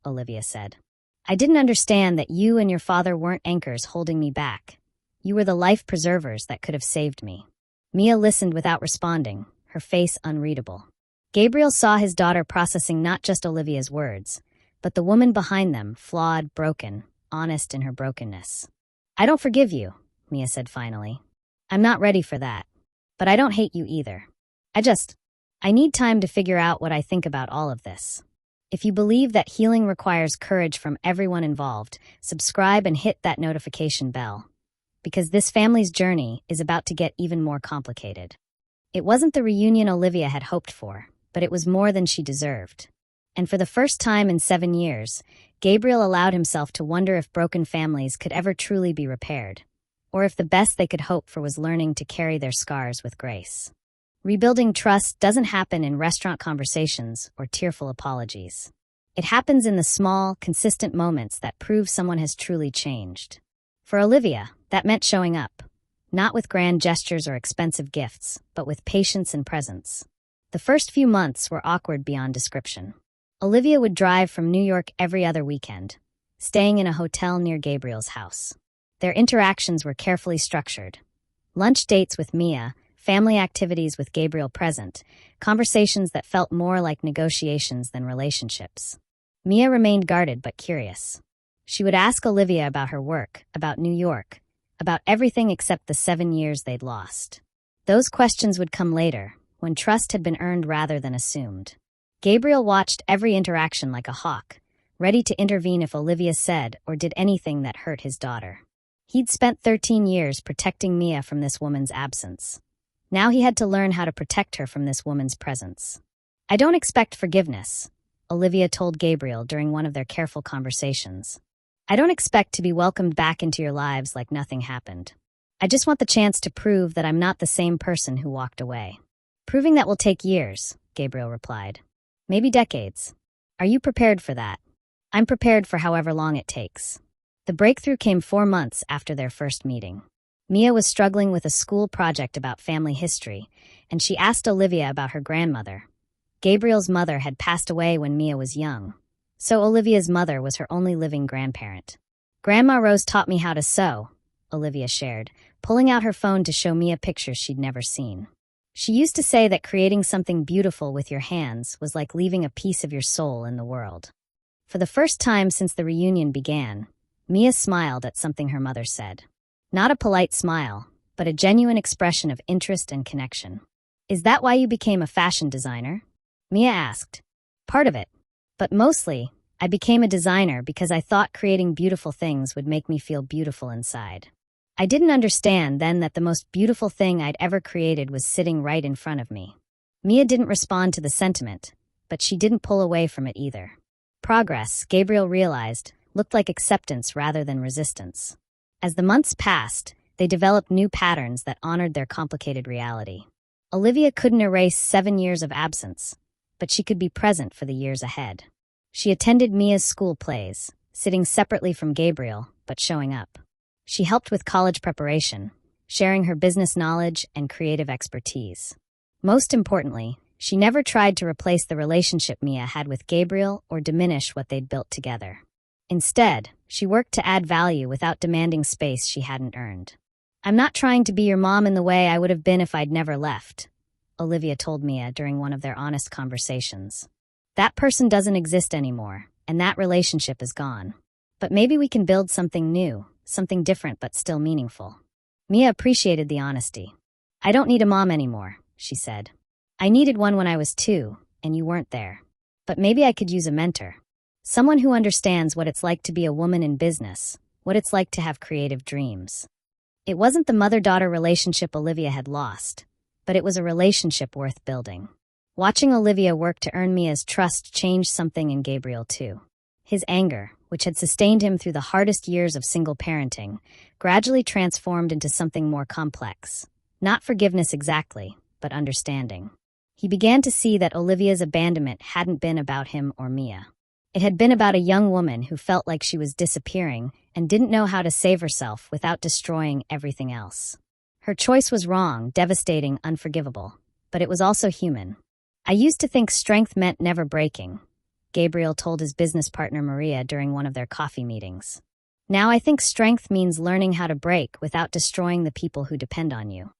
Olivia said. "I didn't understand that you and your father weren't anchors holding me back. You were the life preservers that could have saved me." Mia listened without responding, her face unreadable. Gabriel saw his daughter processing not just Olivia's words, but the woman behind them, flawed, broken, honest in her brokenness. "I don't forgive you," Mia said finally. "I'm not ready for that. But I don't hate you either. I need time to figure out what I think about all of this." If you believe that healing requires courage from everyone involved, subscribe and hit that notification bell. Because this family's journey is about to get even more complicated. It wasn't the reunion Olivia had hoped for, but it was more than she deserved. And for the first time in 7 years, Gabriel allowed himself to wonder if broken families could ever truly be repaired, or if the best they could hope for was learning to carry their scars with grace. Rebuilding trust doesn't happen in restaurant conversations or tearful apologies. It happens in the small, consistent moments that prove someone has truly changed. For Olivia, that meant showing up, not with grand gestures or expensive gifts, but with patience and presence. The first few months were awkward beyond description. Olivia would drive from New York every other weekend, staying in a hotel near Gabriel's house. Their interactions were carefully structured. Lunch dates with Mia, family activities with Gabriel present, conversations that felt more like negotiations than relationships. Mia remained guarded but curious. She would ask Olivia about her work, about New York, about everything except the 7 years they'd lost. Those questions would come later, when trust had been earned rather than assumed. Gabriel watched every interaction like a hawk, ready to intervene if Olivia said or did anything that hurt his daughter. He'd spent 13 years protecting Mia from this woman's absence. Now he had to learn how to protect her from this woman's presence. "I don't expect forgiveness," Olivia told Gabriel during one of their careful conversations. "I don't expect to be welcomed back into your lives like nothing happened. I just want the chance to prove that I'm not the same person who walked away." "Proving that will take years," Gabriel replied. maybe decades. Are you prepared for that? I'm prepared for however long it takes. The breakthrough came 4 months after their first meeting. Mia was struggling with a school project about family history, and she asked Olivia about her grandmother. Gabriel's mother had passed away when Mia was young, so Olivia's mother was her only living grandparent. Grandma Rose taught me how to sew, Olivia shared, pulling out her phone to show Mia pictures she'd never seen. She used to say that creating something beautiful with your hands was like leaving a piece of your soul in the world. For the first time since the reunion began, Mia smiled at something her mother said. Not a polite smile, but a genuine expression of interest and connection. Is that why you became a fashion designer? Mia asked. Part of it. But mostly, I became a designer because I thought creating beautiful things would make me feel beautiful inside. I didn't understand then that the most beautiful thing I'd ever created was sitting right in front of me. Mia didn't respond to the sentiment, but she didn't pull away from it either. Progress, Gabriel realized, looked like acceptance rather than resistance. As the months passed, they developed new patterns that honored their complicated reality. Olivia couldn't erase 7 years of absence, but she could be present for the years ahead. She attended Mia's school plays, sitting separately from Gabriel, but showing up. She helped with college preparation, sharing her business knowledge and creative expertise. Most importantly, she never tried to replace the relationship Mia had with Gabriel or diminish what they'd built together. Instead, she worked to add value without demanding space she hadn't earned. I'm not trying to be your mom in the way I would have been if I'd never left, Olivia told Mia during one of their honest conversations. That person doesn't exist anymore, and that relationship is gone. But maybe we can build something new, something different but still meaningful. Mia appreciated the honesty. I don't need a mom anymore, she said. I needed one when I was 2, and you weren't there. But maybe I could use a mentor. Someone who understands what it's like to be a woman in business, what it's like to have creative dreams. It wasn't the mother-daughter relationship Olivia had lost, but it was a relationship worth building. Watching Olivia work to earn Mia's trust changed something in Gabriel too. His anger, which had sustained him through the hardest years of single parenting, gradually transformed into something more complex. Not forgiveness exactly, but understanding. He began to see that Olivia's abandonment hadn't been about him or Mia. It had been about a young woman who felt like she was disappearing and didn't know how to save herself without destroying everything else. Her choice was wrong, devastating, unforgivable, but it was also human. I used to think strength meant never breaking, Gabriel told his business partner Maria during one of their coffee meetings. Now I think strength means learning how to break without destroying the people who depend on you.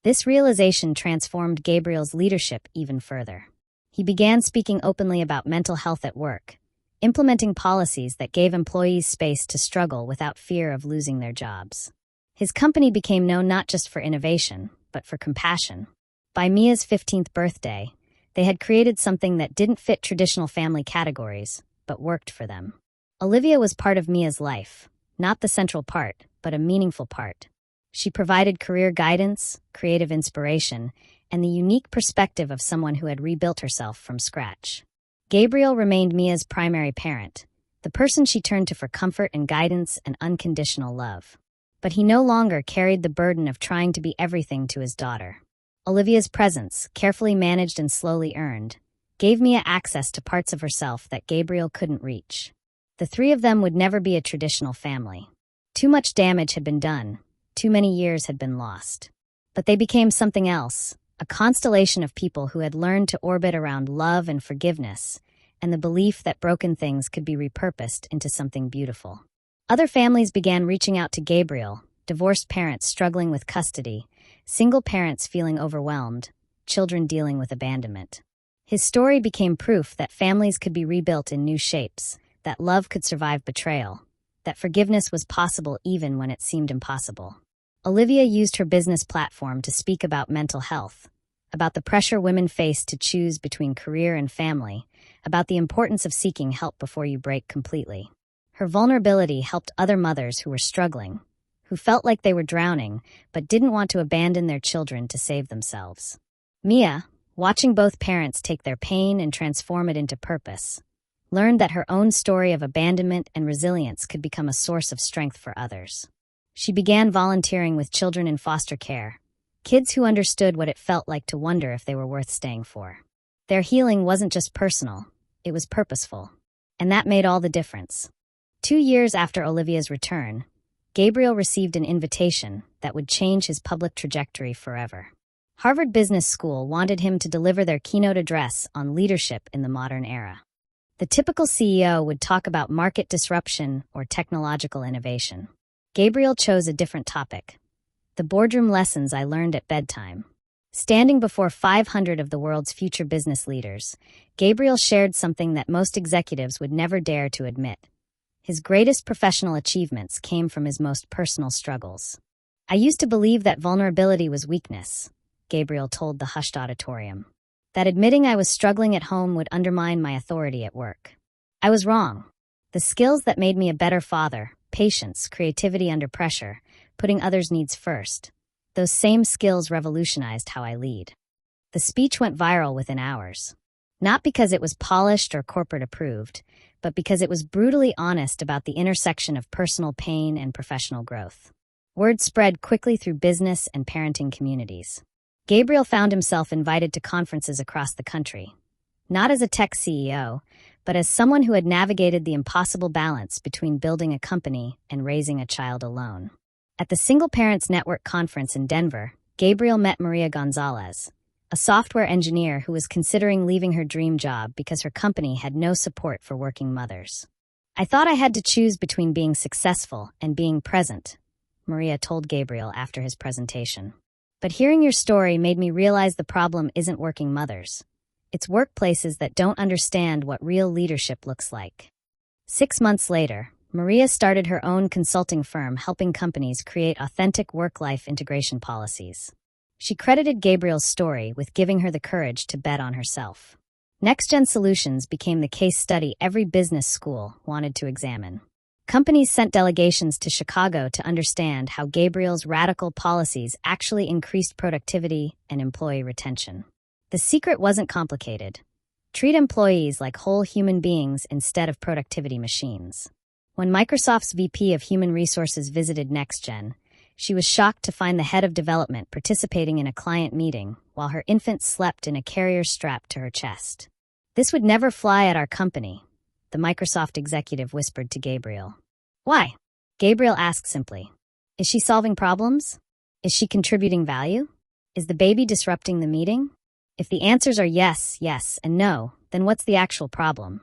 This realization transformed Gabriel's leadership even further. He began speaking openly about mental health at work, implementing policies that gave employees space to struggle without fear of losing their jobs. His company became known not just for innovation, but for compassion. By Mia's 15th birthday, they had created something that didn't fit traditional family categories, but worked for them. Olivia was part of Mia's life, not the central part, but a meaningful part. She provided career guidance, creative inspiration, and the unique perspective of someone who had rebuilt herself from scratch. Gabriel remained Mia's primary parent, the person she turned to for comfort and guidance and unconditional love. But he no longer carried the burden of trying to be everything to his daughter. Olivia's presence, carefully managed and slowly earned, gave Mia access to parts of herself that Gabriel couldn't reach. The 3 of them would never be a traditional family. Too much damage had been done, too many years had been lost. But they became something else, a constellation of people who had learned to orbit around love and forgiveness, and the belief that broken things could be repurposed into something beautiful. Other families began reaching out to Gabriel, divorced parents struggling with custody, single parents feeling overwhelmed, children dealing with abandonment. His story became proof that families could be rebuilt in new shapes, that love could survive betrayal, that forgiveness was possible even when it seemed impossible. Olivia used her business platform to speak about mental health, about the pressure women face to choose between career and family, about the importance of seeking help before you break completely. Her vulnerability helped other mothers who were struggling, who felt like they were drowning but didn't want to abandon their children to save themselves. Mia, watching both parents take their pain and transform it into purpose, learned that her own story of abandonment and resilience could become a source of strength for others. She began volunteering with children in foster care, kids who understood what it felt like to wonder if they were worth staying for. Their healing wasn't just personal, it was purposeful. And that made all the difference. 2 years after Olivia's return, Gabriel received an invitation that would change his public trajectory forever. Harvard Business School wanted him to deliver their keynote address on leadership in the modern era. The typical CEO would talk about market disruption or technological innovation. Gabriel chose a different topic: the boardroom lessons I learned at bedtime. Standing before 500 of the world's future business leaders, Gabriel shared something that most executives would never dare to admit. His greatest professional achievements came from his most personal struggles. I used to believe that vulnerability was weakness, Gabriel told the hushed auditorium. That admitting I was struggling at home would undermine my authority at work. I was wrong. The skills that made me a better father, patience, creativity under pressure, putting others' needs first, those same skills revolutionized how I lead. The speech went viral within hours. Not because it was polished or corporate approved, but because it was brutally honest about the intersection of personal pain and professional growth. Word spread quickly through business and parenting communities. Gabriel found himself invited to conferences across the country, not as a tech CEO, but as someone who had navigated the impossible balance between building a company and raising a child alone. At the Single Parents Network conference in Denver, Gabriel met Maria Gonzalez, a software engineer who was considering leaving her dream job because her company had no support for working mothers. I thought I had to choose between being successful and being present, Maria told Gabriel after his presentation. But hearing your story made me realize the problem isn't working mothers. It's workplaces that don't understand what real leadership looks like. 6 months later, Maria started her own consulting firm helping companies create authentic work-life integration policies. She credited Gabriel's story with giving her the courage to bet on herself. Next-Gen Solutions became the case study every business school wanted to examine. Companies sent delegations to Chicago to understand how Gabriel's radical policies actually increased productivity and employee retention. The secret wasn't complicated. Treat employees like whole human beings instead of productivity machines. When Microsoft's VP of Human Resources visited NextGen, she was shocked to find the head of development participating in a client meeting while her infant slept in a carrier strapped to her chest. "This would never fly at our company," the Microsoft executive whispered to Gabriel. "Why?" Gabriel asked simply. "Is she solving problems? Is she contributing value? Is the baby disrupting the meeting? If the answers are yes, yes, and no, then what's the actual problem?"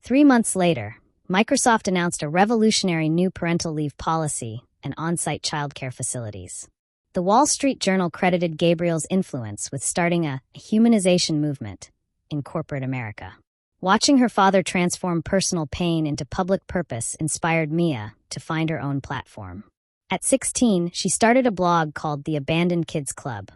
3 months later, Microsoft announced a revolutionary new parental leave policy and on-site childcare facilities. The Wall Street Journal credited Gabriel's influence with starting a humanization movement in corporate America. Watching her father transform personal pain into public purpose inspired Mia to find her own platform. At 16, she started a blog called The Abandoned Kids Club,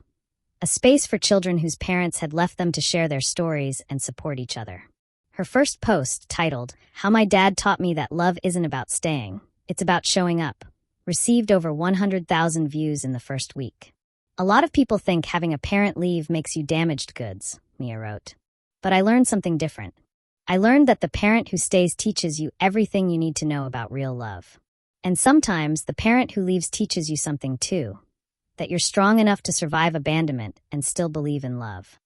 a space for children whose parents had left them to share their stories and support each other. Her first post, titled, "How My Dad Taught Me That Love Isn't About Staying, It's About Showing Up," received over 100,000 views in the first week. "A lot of people think having a parent leave makes you damaged goods," Mia wrote. "But I learned something different. I learned that the parent who stays teaches you everything you need to know about real love. And sometimes the parent who leaves teaches you something too, that you're strong enough to survive abandonment and still believe in love."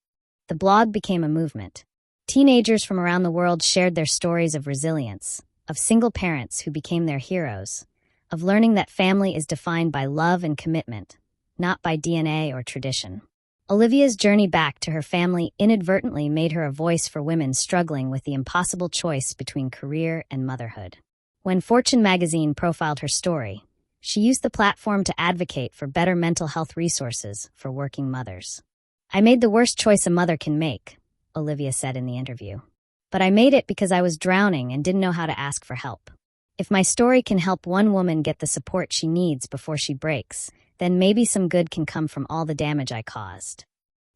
The blog became a movement. Teenagers from around the world shared their stories of resilience, of single parents who became their heroes, of learning that family is defined by love and commitment, not by DNA or tradition. Olivia's journey back to her family inadvertently made her a voice for women struggling with the impossible choice between career and motherhood. When Fortune magazine profiled her story, she used the platform to advocate for better mental health resources for working mothers. "I made the worst choice a mother can make," Olivia said in the interview. "But I made it because I was drowning and didn't know how to ask for help. If my story can help one woman get the support she needs before she breaks, then maybe some good can come from all the damage I caused."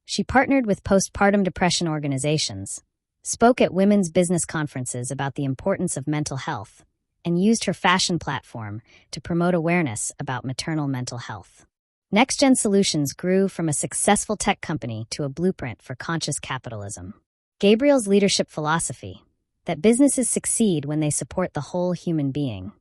She partnered with postpartum depression organizations, spoke at women's business conferences about the importance of mental health, and used her fashion platform to promote awareness about maternal mental health. Next-Gen Solutions grew from a successful tech company to a blueprint for conscious capitalism. Gabriel's leadership philosophy, that businesses succeed when they support the whole human being,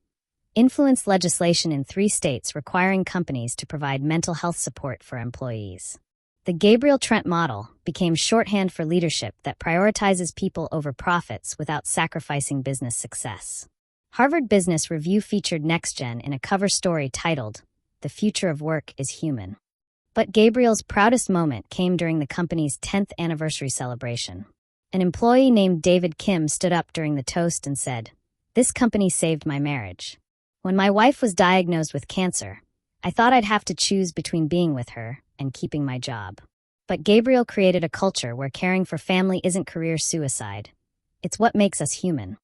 influenced legislation in 3 states requiring companies to provide mental health support for employees. The Gabriel Trent model became shorthand for leadership that prioritizes people over profits without sacrificing business success. Harvard Business Review featured NextGen in a cover story titled, "The Future of Work is Human." But Gabriel's proudest moment came during the company's 10th anniversary celebration. An employee named David Kim stood up during the toast and said, "This company saved my marriage. When my wife was diagnosed with cancer, I thought I'd have to choose between being with her and keeping my job. But Gabriel created a culture where caring for family isn't career suicide. It's what makes us human."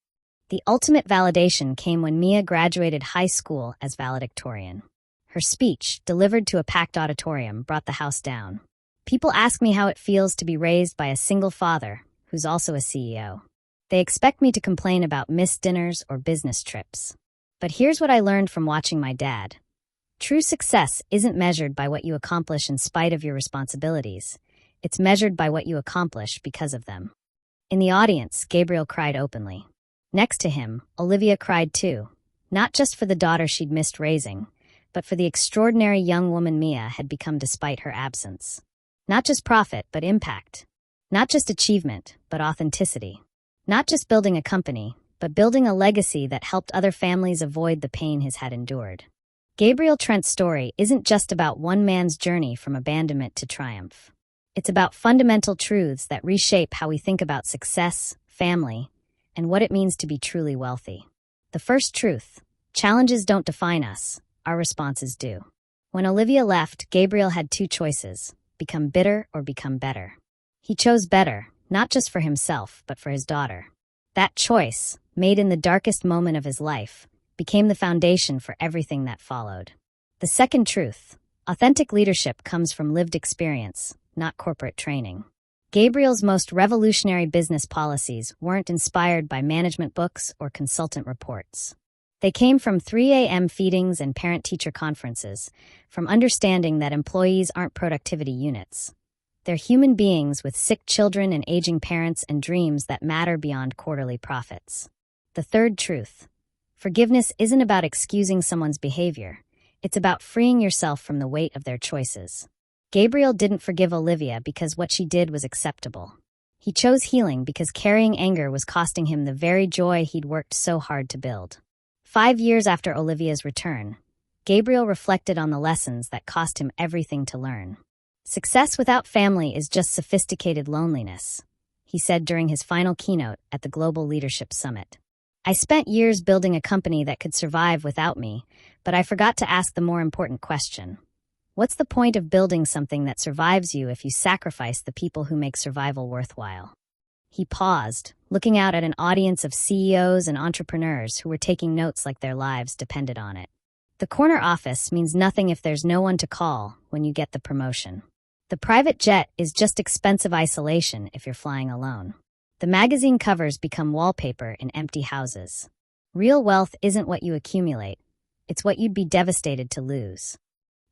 The ultimate validation came when Mia graduated high school as valedictorian. Her speech, delivered to a packed auditorium, brought the house down. "People ask me how it feels to be raised by a single father who's also a CEO. They expect me to complain about missed dinners or business trips. But here's what I learned from watching my dad. True success isn't measured by what you accomplish in spite of your responsibilities. It's measured by what you accomplish because of them." In the audience, Gabriel cried openly. Next to him, Olivia cried too, not just for the daughter she'd missed raising, but for the extraordinary young woman Mia had become despite her absence. Not just profit, but impact. Not just achievement, but authenticity. Not just building a company, but building a legacy that helped other families avoid the pain his had endured. Gabriel Trent's story isn't just about one man's journey from abandonment to triumph. It's about fundamental truths that reshape how we think about success, family, and what it means to be truly wealthy. The first truth: challenges don't define us, our responses do. When Olivia left, Gabriel had two choices: become bitter or become better. He chose better, not just for himself, but for his daughter. That choice, made in the darkest moment of his life, became the foundation for everything that followed. The second truth: authentic leadership comes from lived experience, not corporate training. Gabriel's most revolutionary business policies weren't inspired by management books or consultant reports. They came from 3 a.m. feedings and parent-teacher conferences, from understanding that employees aren't productivity units. They're human beings with sick children and aging parents and dreams that matter beyond quarterly profits. The third truth: forgiveness isn't about excusing someone's behavior. It's about freeing yourself from the weight of their choices. Gabriel didn't forgive Olivia because what she did was acceptable. He chose healing because carrying anger was costing him the very joy he'd worked so hard to build. 5 years after Olivia's return, Gabriel reflected on the lessons that cost him everything to learn. "Success without family is just sophisticated loneliness," he said during his final keynote at the Global Leadership Summit. "I spent years building a company that could survive without me, but I forgot to ask the more important question. What's the point of building something that survives you if you sacrifice the people who make survival worthwhile?" He paused, looking out at an audience of CEOs and entrepreneurs who were taking notes like their lives depended on it. The corner office means nothing if there's no one to call when you get the promotion. The private jet is just expensive isolation if you're flying alone. The magazine covers become wallpaper in empty houses. Real wealth isn't what you accumulate. It's what you'd be devastated to lose.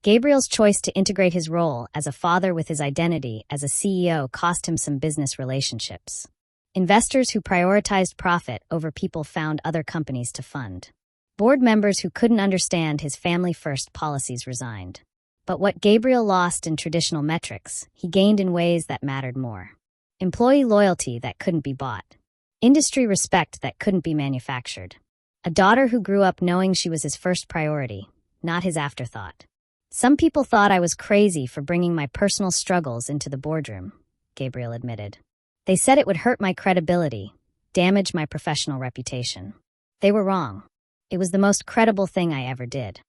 Gabriel's choice to integrate his role as a father with his identity as a CEO cost him some business relationships. Investors who prioritized profit over people found other companies to fund. Board members who couldn't understand his family-first policies resigned. But what Gabriel lost in traditional metrics, he gained in ways that mattered more. Employee loyalty that couldn't be bought. Industry respect that couldn't be manufactured. A daughter who grew up knowing she was his first priority, not his afterthought. "Some people thought I was crazy for bringing my personal struggles into the boardroom," Gabriel admitted. "They said it would hurt my credibility, damage my professional reputation. They were wrong. It was the most credible thing I ever did."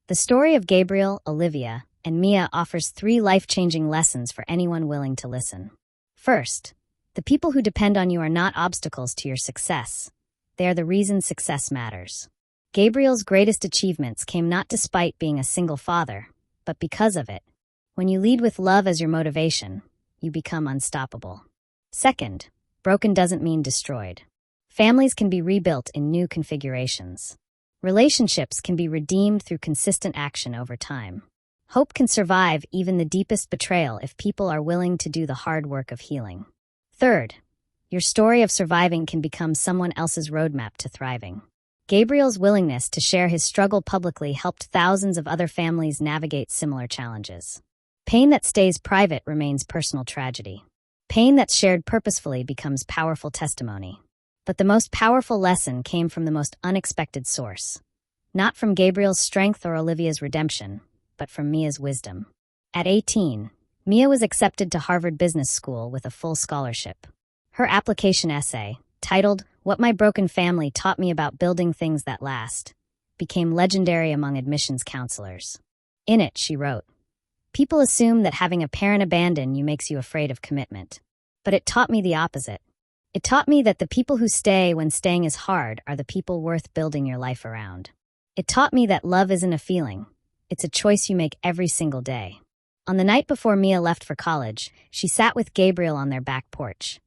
The story of Gabriel, Olivia, and Mia offers 3 life-changing lessons for anyone willing to listen. First, the people who depend on you are not obstacles to your success. They are the reason success matters. Gabriel's greatest achievements came not despite being a single father, but because of it. When you lead with love as your motivation, you become unstoppable. Second, broken doesn't mean destroyed. Families can be rebuilt in new configurations. Relationships can be redeemed through consistent action over time. Hope can survive even the deepest betrayal if people are willing to do the hard work of healing. Third, your story of surviving can become someone else's roadmap to thriving. Gabriel's willingness to share his struggle publicly helped thousands of other families navigate similar challenges. Pain that stays private remains personal tragedy. Pain that's shared purposefully becomes powerful testimony. But the most powerful lesson came from the most unexpected source. Not from Gabriel's strength or Olivia's redemption, but from Mia's wisdom. At 18, Mia was accepted to Harvard Business School with a full scholarship. Her application essay, titled "What My Broken Family Taught Me About Building Things That Last," became legendary among admissions counselors. In it, she wrote, "People assume that having a parent abandon you makes you afraid of commitment. But it taught me the opposite. It taught me that the people who stay when staying is hard are the people worth building your life around. It taught me that love isn't a feeling. It's a choice you make every single day." On the night before Mia left for college, she sat with Gabriel on their back porch.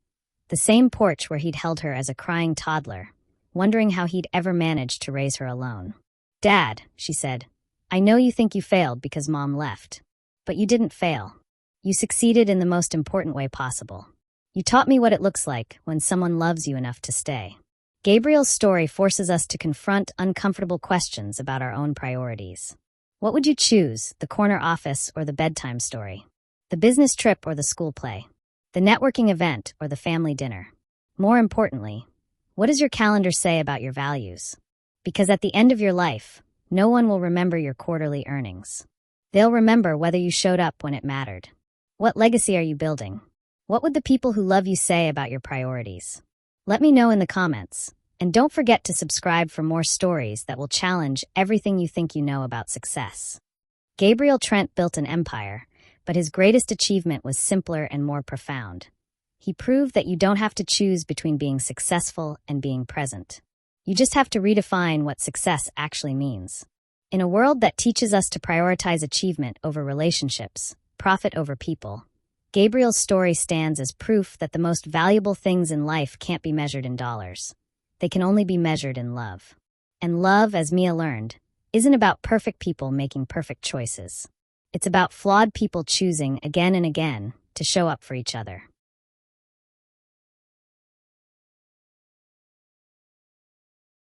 The same porch where he'd held her as a crying toddler, wondering how he'd ever managed to raise her alone. "Dad," she said, "I know you think you failed because Mom left. But you didn't fail. You succeeded in the most important way possible. You taught me what it looks like when someone loves you enough to stay." Gabriel's story forces us to confront uncomfortable questions about our own priorities. What would you choose, the corner office or the bedtime story? The business trip or the school play? The networking event or the family dinner? More importantly, what does your calendar say about your values? Because at the end of your life, no one will remember your quarterly earnings. They'll remember whether you showed up when it mattered. What legacy are you building? What would the people who love you say about your priorities? Let me know in the comments. And don't forget to subscribe for more stories that will challenge everything you think you know about success. Gabriel Trent built an empire, but his greatest achievement was simpler and more profound. He proved that you don't have to choose between being successful and being present. You just have to redefine what success actually means. In a world that teaches us to prioritize achievement over relationships, profit over people, Gabriel's story stands as proof that the most valuable things in life can't be measured in dollars. They can only be measured in love. And love, as Mia learned, isn't about perfect people making perfect choices. It's about flawed people choosing again and again to show up for each other.